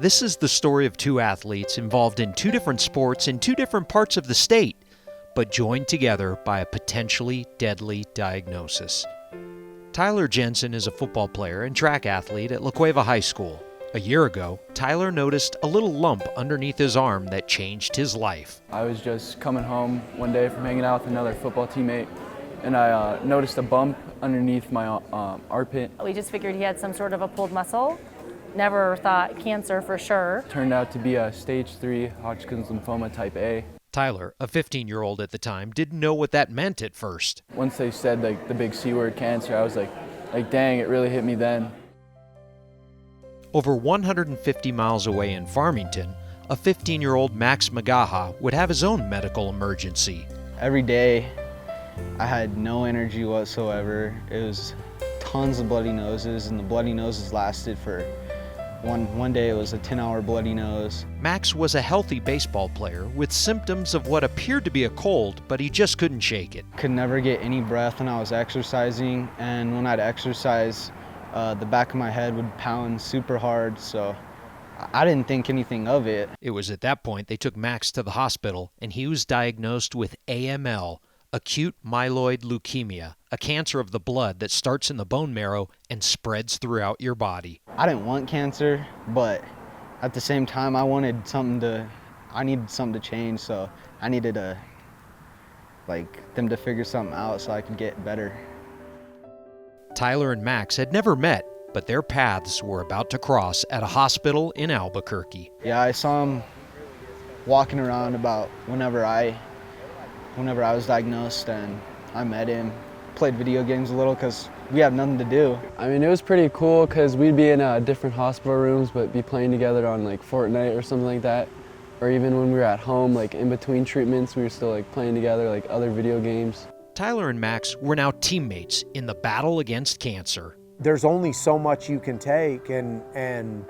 This is the story of two athletes involved in two different sports in two different parts of the state, but joined together by a potentially deadly diagnosis. Tyler Jensen is a football player and track athlete at La Cueva High School. A year ago, Tyler noticed a little lump underneath his arm that changed his life. I was just coming home one day from hanging out with another football teammate, and I noticed a bump underneath my armpit. We just figured he had some sort of a pulled muscle. Never thought cancer for sure. Turned out to be a stage 3 Hodgkin's lymphoma type A. Tyler, a 15-year-old at the time, didn't know what that meant at first. Once they said the big C word, cancer, I was like dang, it really hit me then. Over 150 miles away in Farmington, a 15-year-old Max McGaha would have his own medical emergency. Every day, I had no energy whatsoever. It was tons of bloody noses, and the bloody noses lasted for one day it was a 10-hour bloody nose. Max was a healthy baseball player with symptoms of what appeared to be a cold, but he just couldn't shake it. Could never get any breath when I was exercising, and when I'd exercise, the back of my head would pound super hard, so I didn't think anything of it. It was at that point they took Max to the hospital, and he was diagnosed with AML, acute myeloid leukemia, a cancer of the blood that starts in the bone marrow and spreads throughout your body. I didn't want cancer, but at the same time I needed something to change, so I needed them to figure something out so I could get better. Tyler and Max had never met, but their paths were about to cross at a hospital in Albuquerque. Yeah, I saw him walking around about whenever I was diagnosed, and I met him, played video games a little because we had nothing to do. I mean, it was pretty cool because we'd be in different hospital rooms but be playing together on Fortnite or something like that. Or even when we were at home, in between treatments, we were still playing together other video games. Tyler and Max were now teammates in the battle against cancer. There's only so much you can take, and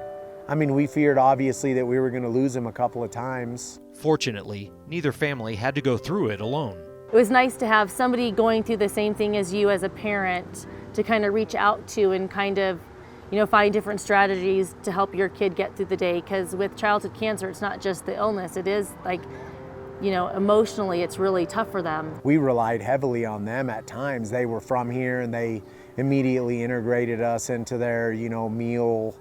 I mean, we feared obviously that we were going to lose him a couple of times. Fortunately, neither family had to go through it alone. It was nice to have somebody going through the same thing as you as a parent to kind of reach out to and kind of, find different strategies to help your kid get through the day. Because with childhood cancer, it's not just the illness, it is emotionally, it's really tough for them. We relied heavily on them at times. They were from here and they immediately integrated us into their, meal.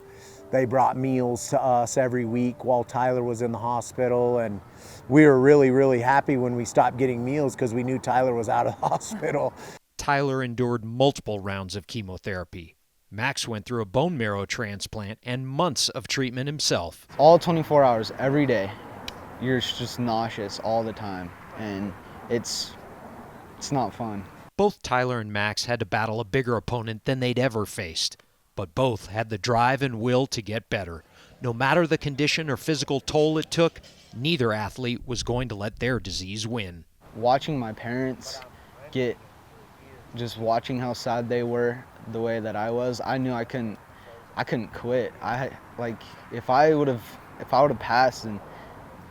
They brought meals to us every week while Tyler was in the hospital, and we were really, really happy when we stopped getting meals because we knew Tyler was out of the hospital. Tyler endured multiple rounds of chemotherapy. Max went through a bone marrow transplant and months of treatment himself. All 24 hours, every day, you're just nauseous all the time, and it's not fun. Both Tyler and Max had to battle a bigger opponent than they'd ever faced. But both had the drive and will to get better. No matter the condition or physical toll it took, neither athlete was going to let their disease win. Watching my parents just watching how sad they were the way that I was, I knew I couldn't quit. If I would have passed, and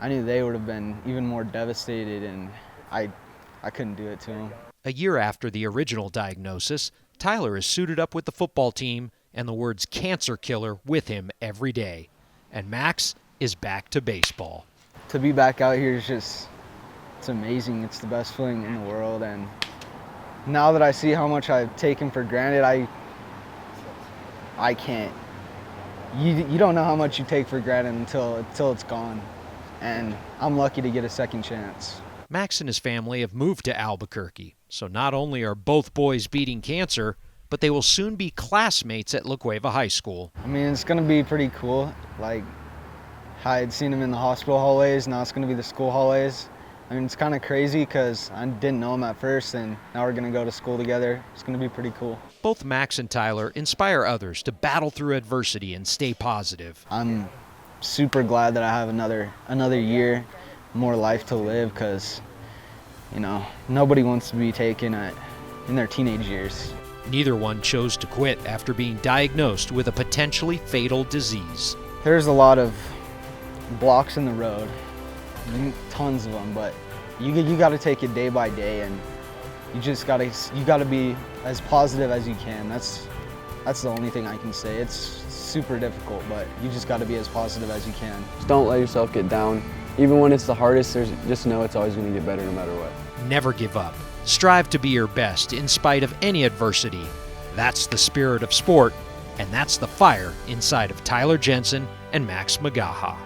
I knew they would have been even more devastated, and I couldn't do it to them. A year after the original diagnosis, Tyler is suited up with the football team and the words cancer killer with him every day. And Max is back to baseball. To be back out here it's amazing. It's the best feeling in the world. And now that I see how much I've taken for granted, I can't. You don't know how much you take for granted until it's gone. And I'm lucky to get a second chance. Max and his family have moved to Albuquerque. So not only are both boys beating cancer, but they will soon be classmates at La Cueva High School. I mean, it's going to be pretty cool. I had seen him in the hospital hallways, now it's going to be the school hallways. I mean, it's kind of crazy because I didn't know him at first, and now we're going to go to school together. It's going to be pretty cool. Both Max and Tyler inspire others to battle through adversity and stay positive. I'm super glad that I have another year, more life to live, because, nobody wants to be taken in their teenage years. Neither one chose to quit after being diagnosed with a potentially fatal disease. There's a lot of blocks in the road, tons of them, but you got to take it day by day, and you got to be as positive as you can. That's the only thing I can say. It's super difficult, but you just got to be as positive as you can. Just don't let yourself get down. Even when it's the hardest, just know it's always going to get better no matter what. Never give up. Strive to be your best in spite of any adversity. That's the spirit of sport, and that's the fire inside of Tyler Jensen and Max McGaha.